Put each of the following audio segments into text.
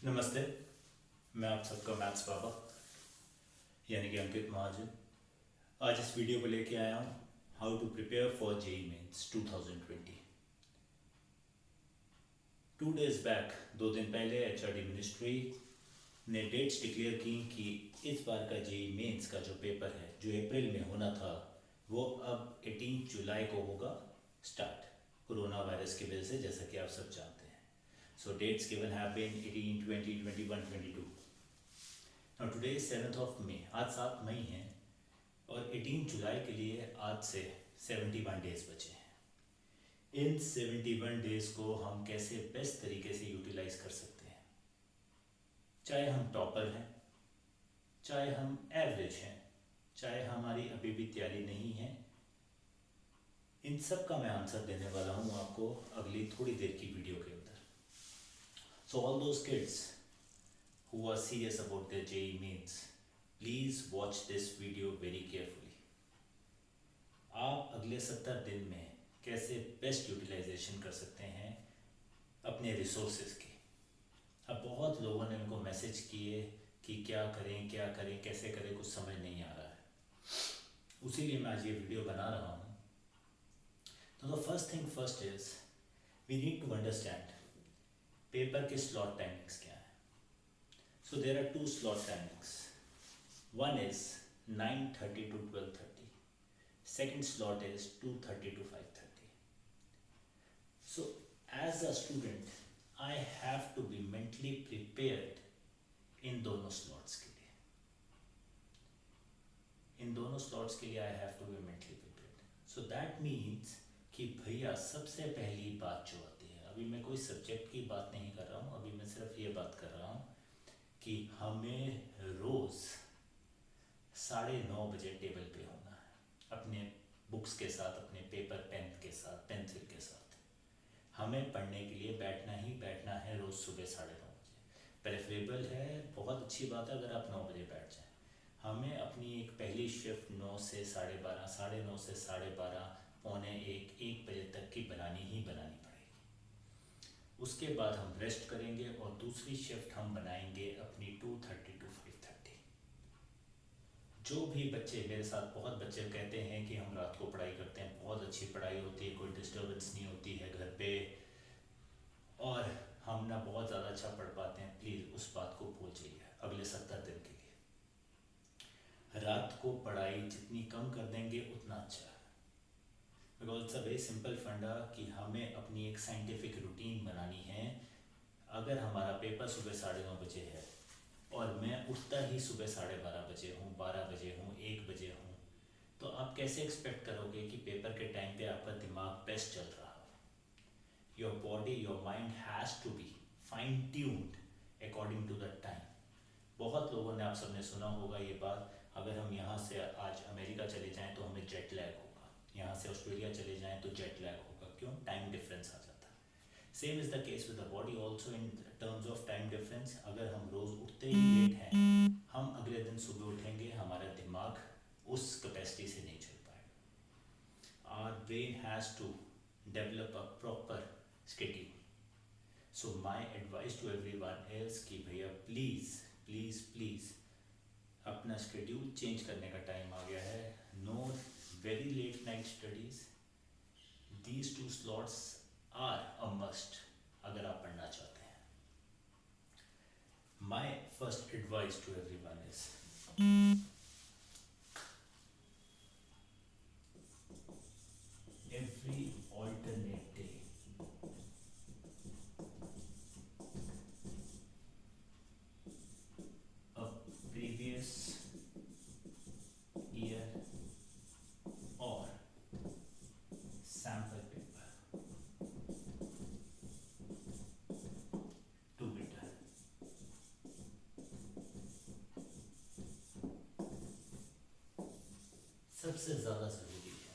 नमस्ते। मैं आप सबका मैथ्स पापा यानी कि अंकित महाजन आज इस वीडियो को लेके आया हूँ how to prepare for JEE mains 2020। 2 days back 2 दिन पहले एचआरडी मिनिस्ट्री ने डेट्स डिक्लेयर की कि इस बार का जेई मेंस का जो पेपर है जो अप्रैल में होना था वो अब 18 जुलाई को होगा स्टार्ट, कोरोना वायरस की वजह से, जैसा कि आप सब जानते हैं। So dates given have been 18, 20, 21, 22. Now today is 7th of May. आज 7 मई है और 18 जुलाई के लिए आज से 71 डेज बचे हैं। इन 71 डेज को हम कैसे बेस्ट तरीके से यूटिलाइज कर सकते हैं, चाहे हम टॉपर हैं, चाहे हम एवरेज हैं, चाहे हमारी अभी भी तैयारी नहीं है, इन सब का मैं आंसर देने वाला हूँ आपको अगली थोड़ी देर की वीडियो के अंदर। So all those kids who are serious about their JEE mains, please watch this video very carefully. आप अगले 70 दिन में कैसे बेस्ट यूटिलाइजेशन कर सकते हैं अपने रिसोर्सेज की। अब बहुत लोगों ने मेरे को मैसेज किए कि क्या करें कैसे करें, कुछ समझ नहीं आ रहा है, उसीलिए मैं आज ये वीडियो बना रहा हूँ। तो the first thing first is we need to understand paper के स्लॉट टाइमिंग्स क्या है। So there are 2 slot timings, one is 9:30 to 12:30, second slot is 2:30 to 5:30. So as a student I have to be mentally prepared इन दोनों slots के लिए, I have to be mentally prepared. So that means कि भैया सबसे पहली बात जो आती है, अभी मैं कोई सब्जेक्ट की बात नहीं कर रहा हूँ, अभी मैं सिर्फ ये बात कर रहा हूँ कि हमें रोज़ 9:30 बजे टेबल पे होना है अपने बुक्स के साथ, अपने पेपर पेन के साथ, पेंसिल के साथ। हमें पढ़ने के लिए बैठना है रोज़ सुबह 9:30 बजे। प्रेफरेबल है, बहुत अच्छी बात है अगर आप 9 बजे बैठ जाएं। हमें अपनी एक पहली शिफ्ट 9 से 12:30, 9:30 से 12:30, पौने 1 बजे तक की बनानी पड़ेगी। उसके बाद हम रेस्ट करेंगे और दूसरी शिफ्ट हम बनाएंगे अपनी 2:30 to 5:30। जो भी बच्चे मेरे साथ, बहुत बच्चे कहते हैं कि हम रात को पढ़ाई करते हैं, बहुत अच्छी पढ़ाई होती है, कोई डिस्टर्बेंस नहीं होती है घर पे और हम ना बहुत ज़्यादा अच्छा पढ़ पाते हैं, प्लीज़ उस बात को भूल जाइए अगले 70 दिन के लिए। रात को पढ़ाई जितनी कम कर देंगे उतना अच्छा है, because it's a very simple फंडा कि हमें अपनी एक साइंटिफिक रूटीन बनानी है। अगर हमारा पेपर सुबह 9:30 बजे है और मैं उठता ही सुबह 12:30 बजे हूँ, 12 बजे हूँ, 1 बजे हूँ, तो आप कैसे एक्सपेक्ट करोगे कि पेपर के टाइम पे आपका दिमाग बेस्ट चल रहा हो। Your body, your mind has to be fine tuned according to the time. बहुत लोगों ने, आप सबने सुना होगा ये बात, अगर हम यहाँ से आज अमेरिका चले जाएँ तो हमें जेट लैग होगा, यहाँ से ऑस्ट्रेलिया चले जाएँ तो जेट लैग होगा। क्यों? टाइम डिफरेंस आ जाता है। Same is the case with the body also in terms of time difference. अगर हम रोज़ उठते ही लेट हैं, हम अगले दिन सुबह उठेंगे, हमारा दिमाग उस कैपेसिटी से नहीं चल पाएगा। Our brain has to develop a proper schedule. So my advice to everyone is कि भैया प्लीज़ प्लीज़ प्लीज़ अपना शेड्यूल चेंज करने का टाइम आ गया है। No very late night studies, these 2 slots are a must अगर आप पढ़ना चाहते हैं। My first advice to everyone is every alternate day a previous year or sample paper to be done। सबसे ज़्यादा ज़रूरी है,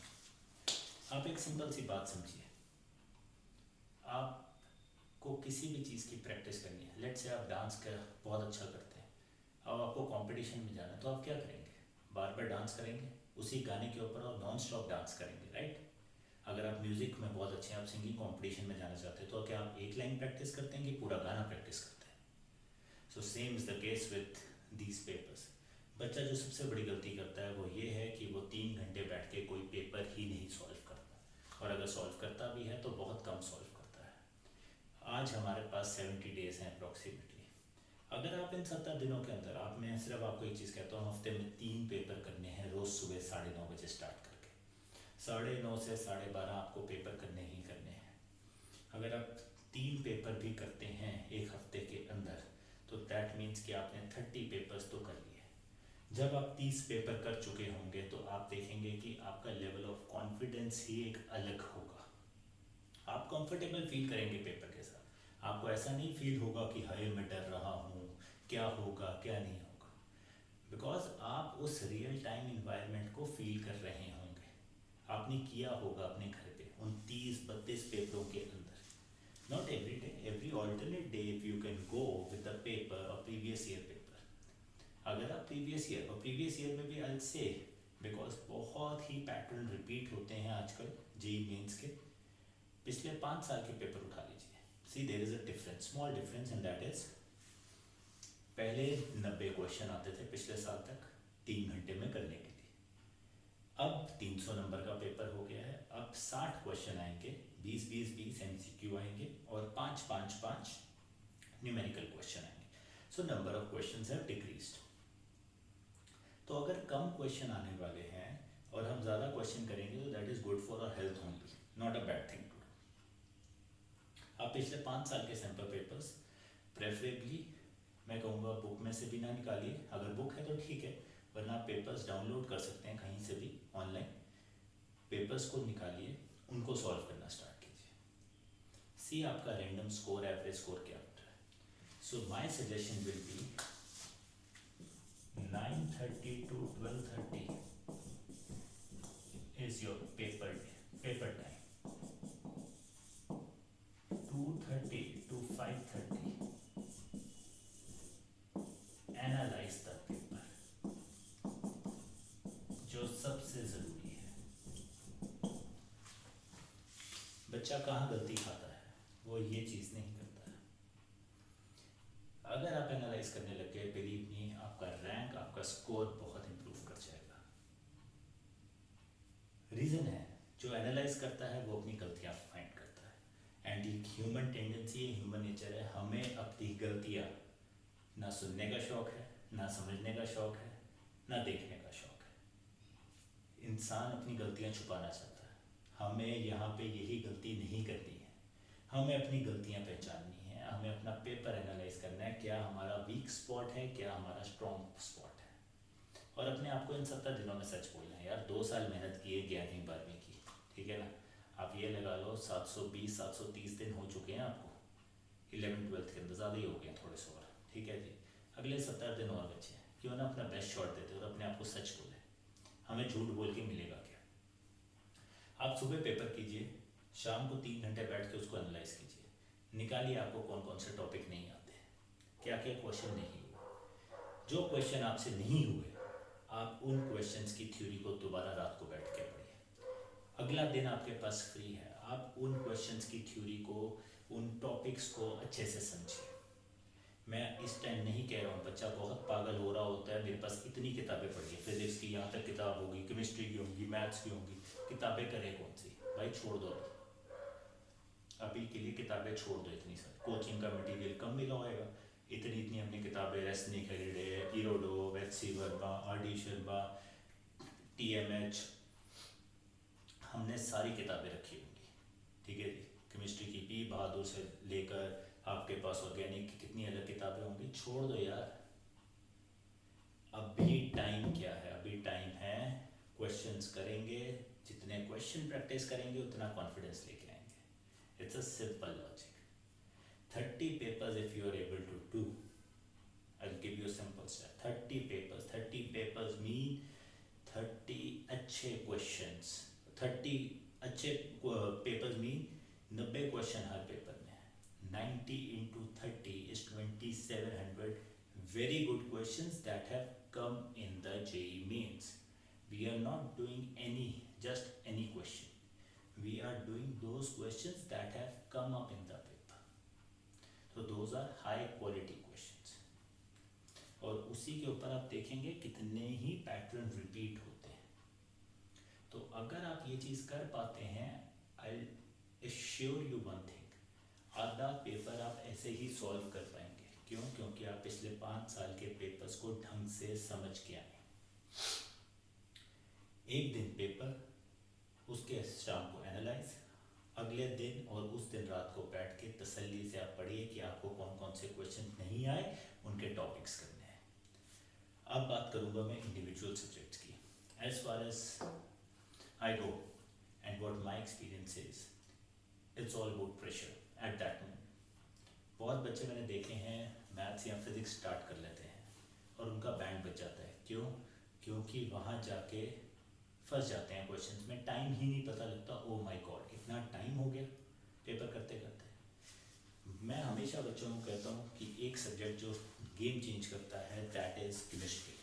आप एक सिंपल सी बात समझिए, आपको किसी भी चीज़ की प्रैक्टिस करनी है। लेट्स से आप डांस का बहुत अच्छा करते हैं, अब आपको कंपटीशन में जाना है तो आप क्या करेंगे? बार बार डांस करेंगे उसी गाने के ऊपर और नॉन स्टॉप डांस करेंगे, राइट? अगर आप म्यूज़िक में बहुत अच्छे हैं, आप सिंगिंग कंपटीशन में जाना चाहते हैं, तो क्या आप एक लाइन प्रैक्टिस करते हैं कि पूरा गाना प्रैक्टिस करते हैं? So same is the case with these papers. बच्चा जो सबसे बड़ी गलती करता है वो ये है कि वो 3 घंटे बैठ के कोई पेपर ही नहीं सॉल्व करता, और अगर सॉल्व करता भी है तो बहुत कम सॉल्व करता है। आज हमारे पास 70 डेज़ हैं अप्रॉक्सीमेटली। अगर आप इन 70 दिनों के अंदर, आप, मैं सिर्फ आपको एक चीज़ कहता हूँ, हफ्ते में 3 पेपर करने हैं, रोज़ सुबह 9:30 बजे स्टार्ट करके 9:30 से 12:30 आपको पेपर करने ही करने हैं। अगर आप 3 पेपर भी करते हैं एक हफ्ते के अंदर तो दैट मीन्स कि आपने 30 पेपर्स तो कर लिए। जब आप 30 पेपर कर चुके होंगे तो आप देखेंगे कि आपका लेवल ऑफ कॉन्फिडेंस ही एक अलग होगा। आप कंफर्टेबल फील करेंगे पेपर के साथ। आपको ऐसा नहीं फील होगा कि हाय मैं डर रहा हूँ, क्या होगा क्या नहीं होगा, बिकॉज आप उस रियल टाइम इन्वायरमेंट को फील कर रहे होंगे। आपने किया होगा अपने घर पे उन 30-32 पेपरों के अंदर। Not every day, every alternate day if you can go with the paper और प्रीवियस ईयर पेपर। अगर आप प्रीवियस ईयर में भी आई से, बिकॉज बहुत ही पैटर्न रिपीट होते हैं आजकल जेईई मेंस के, पिछले 5 साल के पेपर उठा लीजिए, see there is a difference, small difference, and that is पहले 90 क्वेश्चन आते थे पिछले साल तक 3 घंटे में करने के लिए। अब 300 नंबर का पेपर हो गया है। अब 60 क्वेश्चन आएंगे, 20-20-20 एमसीक्यू आएंगे और 5-5-5 न्यूमेरिकल क्वेश्चन आएंगे। So number of questions have decreased. तो अगर कम क्वेश्चन आने वाले हैं और हम ज़्यादा क्वेश्चन करेंगे तो that is good for our health only, not a bad thing to do. आप पिछले 5 साल के सैम्पल पेपर्स प्रेफरेबली, मैं कहूँगा बुक में से भी ना निकालिए, अगर बुक है तो ठीक है, वरना आप पेपर्स डाउनलोड कर सकते हैं कहीं से भी ऑनलाइन। पेपर्स को निकालिए, उनको सॉल्व करना स्टार्ट कीजिए, सी आपका रैंडम स्कोर, एवरेज स्कोर क्या होता है। So my suggestion will be 9:30 to 12:30 is your paper time. 2:30 to 5:30 analyze the paper, जो सबसे ज़रूरी है। बच्चा कहाँ गलती खाता है, वो ये चीज़ नहीं करता है। अगर आप एनालाइज करने लग गए, बिलीव मी, आपका रैंक, आपका स्कोर बहुत इंप्रूव कर जाएगा। रीज़न है, जो एनालाइज करता है वो अपनी गलतियाँ फाइंड करता है, एंड एक ह्यूमन टेंडेंसी है, ह्यूमन नेचर है, हमें अपनी गलतियाँ ना सुनने का शौक़ है, ना समझने का शौक़ है, ना देखने का शौक़ है। इंसान अपनी गलतियाँ छुपाना चाहता है। हमें यहाँ पे यही गलती नहीं करनी है, हमें अपनी गलतियाँ पहचाननी है, हमें अपना पेपर एनालाइज करना है, क्या हमारा वीक स्पॉट है, क्या हमारा स्ट्रॉन्ग स्पॉट है, और अपने आप को इन 70 दिनों में सच बोलना है। यार 2 साल मेहनत की है 11वीं 12वीं की, ठीक है ना, आप ये लगा लो 720-730 दिन हो चुके हैं आपको 11th-12th के अंदर, ज़्यादा ही हो गए थोड़े से और, ठीक है जी। अगले 70 दिन और बचे हैं, क्यों ना अपना बेस्ट शॉट देते और अपने आप को सच बोले। हमें झूठ बोल के मिलेगा क्या। आप सुबह पेपर कीजिए, शाम को 3 घंटे बैठ के उसको एनालाइज कीजिए, निकालिए आपको कौन कौन से टॉपिक नहीं आते हैं, क्या क्या क्वेश्चन नहीं हुए। जो क्वेश्चन आपसे नहीं हुए, आप उन क्वेश्चंस की थ्योरी को दोबारा रात को बैठ के पढ़िए। अगला दिन आपके पास फ्री है, आप उन क्वेश्चंस की थ्योरी को, उन टॉपिक्स को अच्छे से समझिए। मैं इस टाइम नहीं कह रहा हूँ बच्चा बहुत पागल हो रहा होता है, मेरे पास इतनी किताबें पढ़ी है, फिजिक्स की यहाँ तक किताब होगी, केमिस्ट्री की होगी, मैथ्स की होगी, किताबें करें कौन सी, भाई छोड़ दो अभी के लिए, किताबें छोड़ दो इतनी सारी। कोचिंग का मटेरियल कम मिला होएगा, इतनी इतनी हमने किताबें, Resnick Halliday, Irodov, H C Verma, R D. Sharma, TMH, हमने सारी किताबें रखी होंगी, ठीक है जी। केमिस्ट्री की पी बहादुर से लेकर आपके पास ऑर्गेनिक की कितनी अलग किताबें होंगी, छोड़ दो यार। अभी टाइम क्या है, अभी टाइम है, क्वेश्चंस करेंगे, जितने क्वेश्चन प्रैक्टिस करेंगे उतना कॉन्फिडेंस लेके आएंगे। It's a simple logic. 30 papers if you are able to do, I'll give you a simple step. 30 papers, 30 papers mean 30 अच्छे questions, 30 अच्छे papers mean 90 क्वेश्चन हर पेपर में है। 90 into 30 is 2700 very good questions that have come in the JEE mains. We are not doing just any question. We are doing those questions that have come up in the paper. So those are high quality questions. और उसी के ऊपर आप देखेंगे कितने ही pattern repeat होते हैं। तो अगर आप ये चीज़ कर पाते हैं, आई एश्योर यू वन थिंग, आधा पेपर आप ऐसे ही सॉल्व कर पाएंगे। क्यों? क्योंकि आप पिछले 5 साल के पेपर्स को ढंग से समझ के आए। एक दिन पेपर, उसके शाम को एनालाइज, अगले दिन और उस दिन रात को बैठ के तसल्ली से आप पढ़िए कि आपको कौन कौन से क्वेश्चन नहीं आए, उनके टॉपिक्स करने हैं। अब बात करूँगा मैं इंडिविजुअल सब्जेक्ट्स की। As far as I go and what my experience is, it's all about pressure at that moment. बहुत बच्चे मैंने देखे हैं मैथ्स या फिजिक्स स्टार्ट कर लेते हैं और उनका बैंड बच जाता है। क्यों? क्योंकि वहाँ जाके फंस जाते हैं क्वेश्चंस में, टाइम ही नहीं पता लगता। ओ माय गॉड, इतना टाइम हो गया पेपर करते करते। मैं हमेशा बच्चों को कहता हूँ कि एक सब्जेक्ट जो गेम चेंज करता है that is chemistry.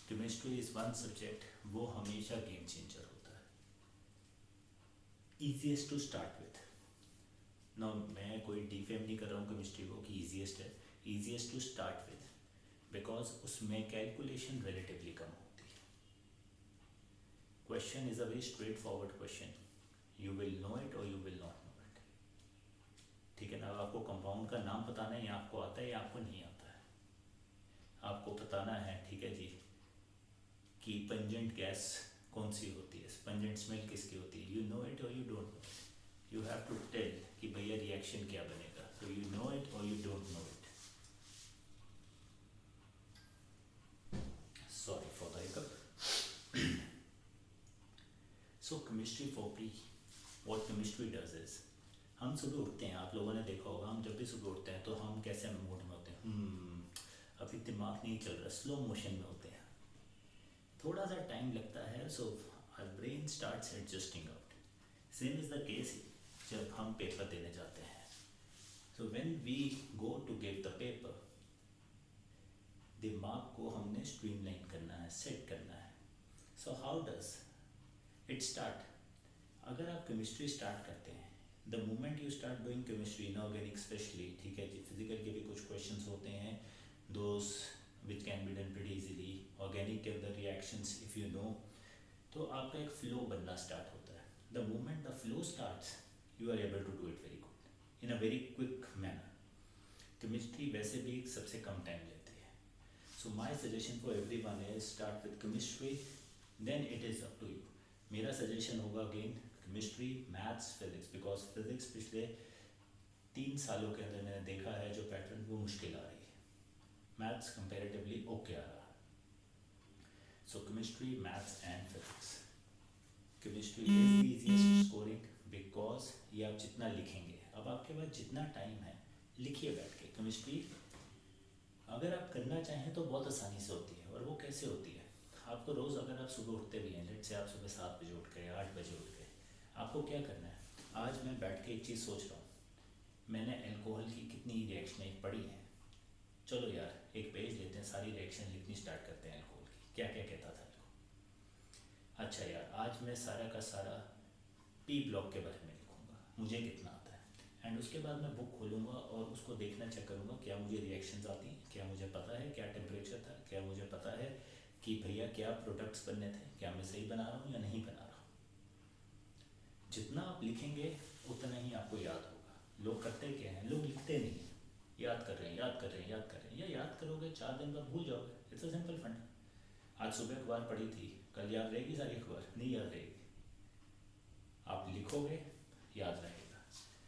Chemistry is one subject, वो हमेशा गेम चेंजर होता है। Easiest to start with. No, मैं कोई डिफेम नहीं कर रहा हूँ केमिस्ट्री को कि ईजीएस्ट है, easiest to start with, because उसमें कैलकुलेशन रिलेटिवली कम होती है। Question is a very straightforward question, you will know it और you will not know it. ठीक है ना? अब आपको कंपाउंड का नाम बताना है, या आपको आता है या आपको नहीं आता है। आपको बताना है, ठीक है जी, कि पंजेंट गैस कौन सी होती है, पंजेंट स्मेल किसकी होती है, यू नो इट और you don't know it. You have to tell कि भैया रिएक्शन क्या बनेगा, सो यू नो इट और you don't know it. Sorry for the hiccup. So chemistry for pre, what chemistry does is, हम सुबह उठते हैं, आप लोगों ने देखा होगा, हम जब भी सुबह उठते हैं तो हम कैसे मूड में होते हैं, अभी दिमाग नहीं चल रहा, स्लो मोशन में होते हैं, थोड़ा सा टाइम लगता है। So our brain starts adjusting out. Same is the case जब हम पेपर देने जाते हैं। So when we go to give the paper, दिमाग को हमने स्ट्रीमलाइन करना है, सेट करना है। So how does it start? अगर आप केमिस्ट्री स्टार्ट करते हैं, the moment you start doing chemistry, inorganic specially, ठीक है जी, फिजिकल के भी कुछ क्वेश्चंस होते हैं, those which can be done pretty easily, organic के अंदर रिएक्शंस इफ़ यू नो, तो आपका एक फ्लो बनना स्टार्ट होता है। The moment the flow starts, you are able to do it very good in a very quick manner. Chemistry वैसे भी सबसे कम टाइम लेती है। So my suggestion for everyone is start with chemistry, then it is up to you. मेरा suggestion होगा again chemistry, maths, physics, because physics पिछले 3 सालों के अंदर मैंने देखा है जो पैटर्न वो मुश्किल आ रही है, मैथ्स कंपेरेटिवली ओके आ रहा है। So chemistry, maths and physics. Chemistry is the easiest scoring because ये आप जितना लिखेंगे, अब आपके पास जितना टाइम है, लिखिए बैठ के। केमिस्ट्री अगर आप करना चाहें तो बहुत आसानी से होती है। और वो कैसे होती है? आपको रोज़, अगर आप सुबह उठते भी हैं, लेट से आप सुबह 7 बजे उठ गए, 8 बजे उठ गए, आपको क्या करना है? आज मैं बैठ के एक चीज़ सोच रहा हूँ, मैंने अल्कोहल की कितनी रिएक्शनें पढ़ी हैं, चलो यार एक पेज लेते हैं, सारी रिएक्शन लिखनी स्टार्ट करते हैं अल्कोहल की, क्या क्या कहता था अल्कोहल। अच्छा यार, आज मैं सारा का सारा पी ब्लॉक के बारे में लिखूँगा, मुझे कितना आता है, एंड उसके बाद मैं बुक खोलूँगा और उसको देखना, चेक करूँगा क्या मुझे रिएक्शंस आती हैं, क्या मुझे पता है क्या टेम्परेचर था, क्या मुझे पता है कि भैया क्या प्रोडक्ट्स बनने थे, क्या मैं सही बना रहा हूँ या नहीं बना रहा हूँ। जितना आप लिखेंगे उतना ही आपको याद होगा। लोग करते क्या हैं, लोग लिखते नहीं हैं, याद कर रहे हैं, याद कर रहे हैं, याद कर रहे हैं, या याद करोगे 4 दिन बाद भूल जाओगे। It's a simple fund. आज सुबह अखबार पढ़ी थी, कल याद रहेगी सारी अखबार? नहीं याद रहेगी। आप लिखोगे, याद रहेगा।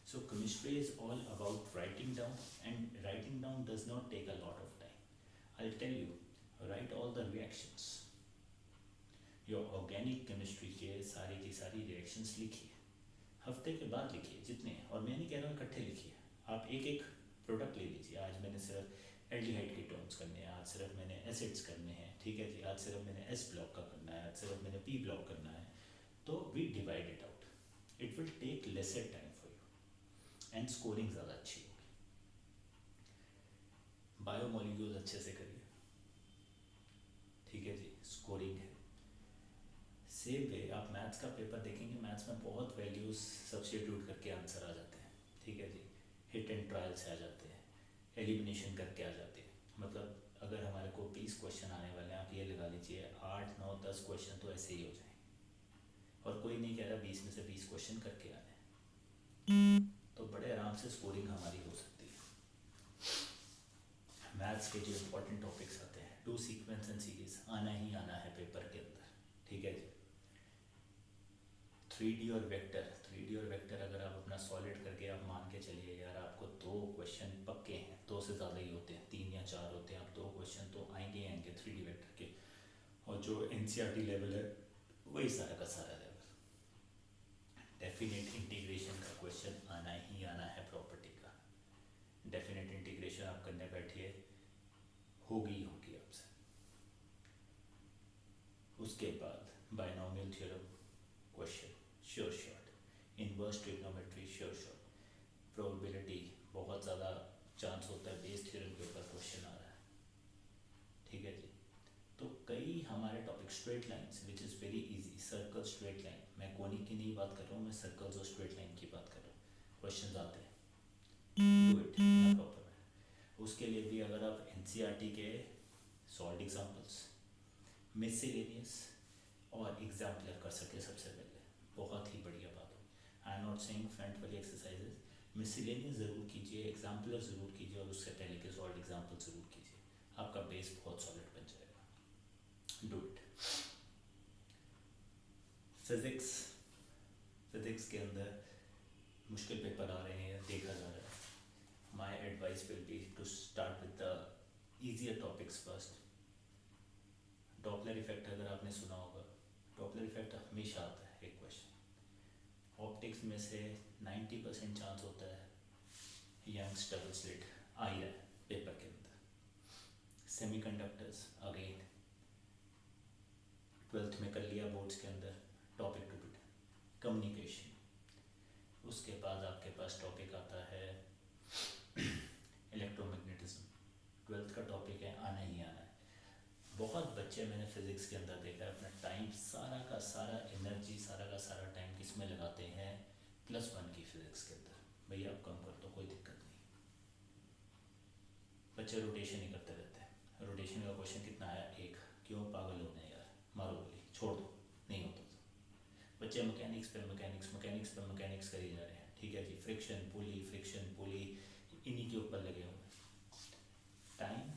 So chemistry is all about writing down, and writing down does not take a lot of time. I tell you, write all the reactions, your organic chemistry के सारी की सारी reactions लिखिए, हफ्ते के बाद लिखिए जितने, और मैं नहीं कह रहा हूँ इकट्ठे लिखिए, आप एक एक प्रोडक्ट ले लीजिए। आज मैंने सिर्फ एल्डिहाइड कीटोन्स करने हैं, आज सिर्फ मैंने एसिड्स करने हैं, ठीक है जी, आज सिर्फ मैंने एस ब्लॉक का करना है, आज सिर्फ मैंने पी ब्लॉक करना है। तो we divide it out, it will take lesser time for you and scoring ज़्यादा अच्छी होगी। बायोमोलिक्यूल्स अच्छे से करिए, ठीक है जी, स्कोरिंग है। सेम वे आप मैथ्स का पेपर देखेंगे, मैथ्स में बहुत वैल्यूज़ सब्स्टिट्यूट करके आंसर आ जाते हैं, ठीक है जी, हिट एंड ट्रायल से आ जाते हैं, एलिमिनेशन करके आ जाते हैं। मतलब अगर हमारे को 20 क्वेश्चन आने वाले हैं, आप ये लगा लीजिए 8 9 10 क्वेश्चन तो ऐसे ही हो जाएंगे। और कोई नहीं कह रहा 20 में से 20 क्वेश्चन करके आने, तो बड़े आराम से स्कोरिंग हमारी हो सकती है। मैथ्स के जो इम्पोर्टेंट टॉपिक्स आते हैं, टू सीक्वेंस एंड सीरीज आना ही आना है पेपर के अंदर, ठीक है जी। 3D और वेक्टर, 3D और वेक्टर अगर आप अपना सॉलिड करके आप मान के चलिए यार, आपको 2 क्वेश्चन पक्के हैं, 2 से ज़्यादा ही होते हैं, 3 या 4 होते हैं, आप 2 क्वेश्चन तो आएंगे ही आएंगे 3D वेक्टर के। और जो NCERT लेवल है वही सारा का सारा लेवल। डेफिनेट इंटीग्रेशन का क्वेश्चन आना ही आना है प्रॉपर्टी का। डेफिनेट इंटीग्रेशन आप करने बैठिए, होगी होगी आपसे। उसके बाद binomial theorem question sure shot, inverse trigonometry sure shot, probability बहुत ज़्यादा चांस होता है बेस थ्योरम के ऊपर क्वेश्चन आ रहा है, ठीक है जी। तो कई हमारे topic, straight lines which is very easy, circle straight line, मैं कोनिक की नहीं बात कर रहा हूँ, मैं सर्कल्स और स्ट्रेट लाइन की बात कर रहा हूँ। क्वेश्चन आते हैं, do it in a proper way. उसके लिए भी अगर आप NCERT के सॉल्व एग्जाम्पल्स, मिसलेनियस और एग्जाम्पलर कर सके सबसे पहले, बहुत ही बढ़िया बात हो। I am not saying front वाली एक्सरसाइजेज, मिसलेनियस ज़रूर कीजिए, एग्जाम्पलर ज़रूर कीजिए, और उससे पहले के सॉल्व एग्जाम्पल ज़रूर कीजिए, आपका बेस बहुत सॉलिड बन जाएगा। Do it. फिज़िक्स, फिज़िक्स के अंदर मुश्किल पेपर आ रहे हैं, देखा जा रहा है। My advice will be to start with the easier topics first. Doppler effect अगर आपने सुना होगा, डॉपलर इफेक्ट हमेशा आता है एक क्वेश्चन। ऑप्टिक्स में से 90% चांस होता है यंग्स डबल स्लिट आ ही रहा है पेपर के अंदर। सेमीकंडक्टर्स अगेन 12th में कर लिया बोर्ड्स के अंदर, टॉपिक टू बिट कम्युनिकेशन। उसके बाद आपके पास टॉपिक आता है इलेक्ट्रोमैग्नेटिज्म, 12th का टॉपिक है, आना ही आना है। बहुत बच्चे मैंने फिज़िक्स के अंदर देखा है अपना टाइम सारा का सारा, एनर्जी सारा का सारा टाइम किस में लगाते हैं, +1 की फिज़िक्स के अंदर। भैया आप कम कर दो, कोई दिक्कत नहीं। बच्चे रोटेशन ही करते रहते हैं। रोटेशन का क्वेश्चन कितना आया, 1। क्यों पागल होने यार, मारो गोली, छोड़ दो, नहीं होता था। बच्चे मैकेनिक्स पे मैकेनिक्स, मैकेनिक्स पे मैकेनिक्स करी जा रहे हैं, ठीक है जी। फ्रिक्शन पुली इन्हीं के ऊपर लगे हुए। टाइम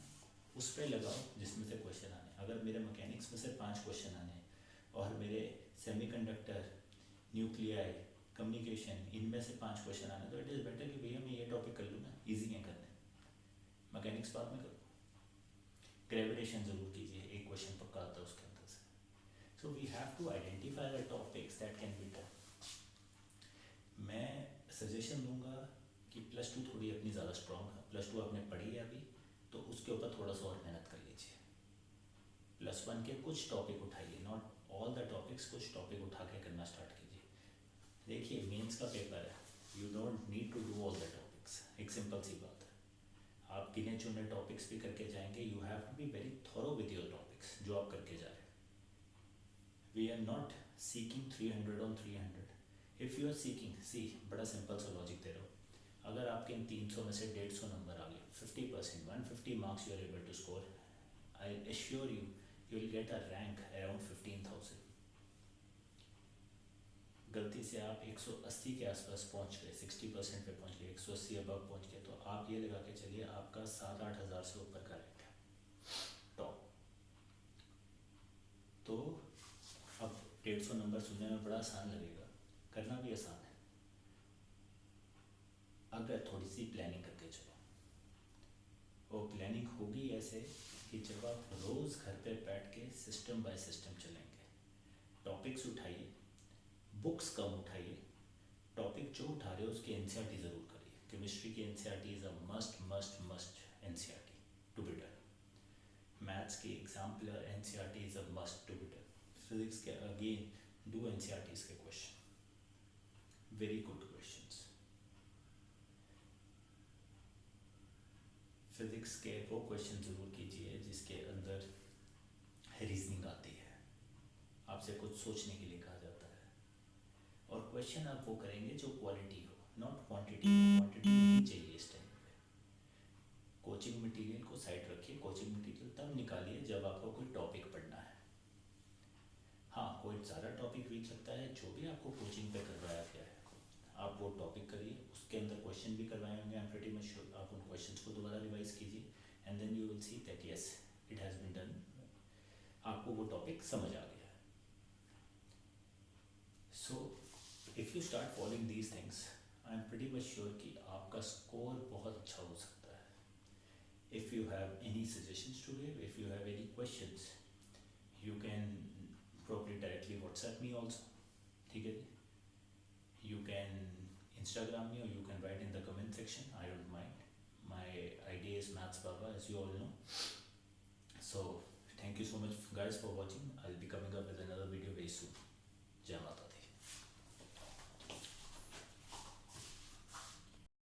उस पर लगाओ जिसमें से क्वेश्चन आने। अगर मेरे मैकेनिक्स में से 5 क्वेश्चन आने और मेरे सेमीकंडक्टर, न्यूक्लियाई, कम्युनिकेशन, इनमें से 5 क्वेश्चन आने, तो इट इज़ बेटर कि भैया मैं ये टॉपिक कर लूँ ना, ईजी है करने, मैकेनिक्स बाद में करो। ग्रेविटेशन ज़रूर कीजिए, एक क्वेश्चन पक्का आता है उसके अंदर से। So we have to identify the topics that can be done. मैं सजेशन दूंगा कि +2 थोड़ी अपनी ज़्यादा स्ट्रॉन्ग है, +2 आपने पढ़ी है अभी, तो उसके ऊपर थोड़ा सा और मेहनत कर लीजिए। +1 के कुछ टॉपिक उठाइए, नॉट ऑल द टॉपिक्स, कुछ टॉपिक उठा के करना स्टार्ट कीजिए। देखिए मेंस का पेपर है, you don't need to do all the topics, एक सिंपल सी बात है। आप गिने चुने टॉपिक्स भी करके जाएंगे, you have to be very thorough with your topics जो आप करके जा रहे हैं। We are not seeking 300 on 300। If you are seeking, see बड़ा सिंपल सा लॉजिक दे रहा हूँ, अगर आपके इन 300 में से 150 नंबर आ गए, 50%, 150 marks you are able to score, I assure you you will get a rank around 15,000। गलती से आप 180 के आसपास पहुंच गए, 60% पे पहुंच गए, 180 अबव पहुंच गए, तो आप ये लगा के चलिए आपका 7-8 हज़ार से ऊपर का रैंक है टॉप। तो अब 150 नंबर सुनने में बड़ा आसान लगेगा, करना भी आसान है अगर थोड़ी सी प्लानिंग करके चलो। और प्लानिंग होगी ऐसे कि जब आप रोज़ घर पे बैठ के सिस्टम बाय सिस्टम चलेंगे, टॉपिक्स उठाइए, बुक्स कम उठाइए, टॉपिक जो उठा रहे हो उसकी NCERT ज़रूर करिए। केमिस्ट्री की NCERT is a must must must NCERT to be done. Maths की exemplar NCERT is a must to be done. Physics के अगेन डू NCERTs के question, very good questions. Physics के वो क्वेश्चन ज़रूर कीजिए जिसके अंदर रीजनिंग आती है, आपसे कुछ सोचने के लिए कहा जाता है। और क्वेश्चन आप वो करेंगे जो क्वालिटी हो, नॉट क्वांटिटी हो। क्वांटिटी नहीं चाहिए इस टाइम पे। कोचिंग मटेरियल को साइड रखिए, कोचिंग मटेरियल तब निकालिए जब आपको कोई टॉपिक पढ़ना है। हाँ, कोई ज़्यादा टॉपिक वीक लगता है, जो भी आपको कोचिंग पे करवाया गया है आप वो टॉपिक करिए, उसके अंदर क्वेश्चन भी करवाए होंगे, I am pretty much sure. आप उन क्वेश्चंस को दोबारा रिवाइज कीजिए and then you will see that yes it has been done, आपको वो टॉपिक समझ आ गया है। So if you start following these things I am pretty much sure कि आपका स्कोर बहुत अच्छा हो सकता है। If you have any suggestions to give, if you have any questions, you can probably directly WhatsApp me also, ठीक है जी। You can Instagram me or you can write in the comment section, I don't mind. My ID is Maths Baba, as you all know. So thank you so much guys for watching. I'll be coming up with another video very soon. Jai Mata.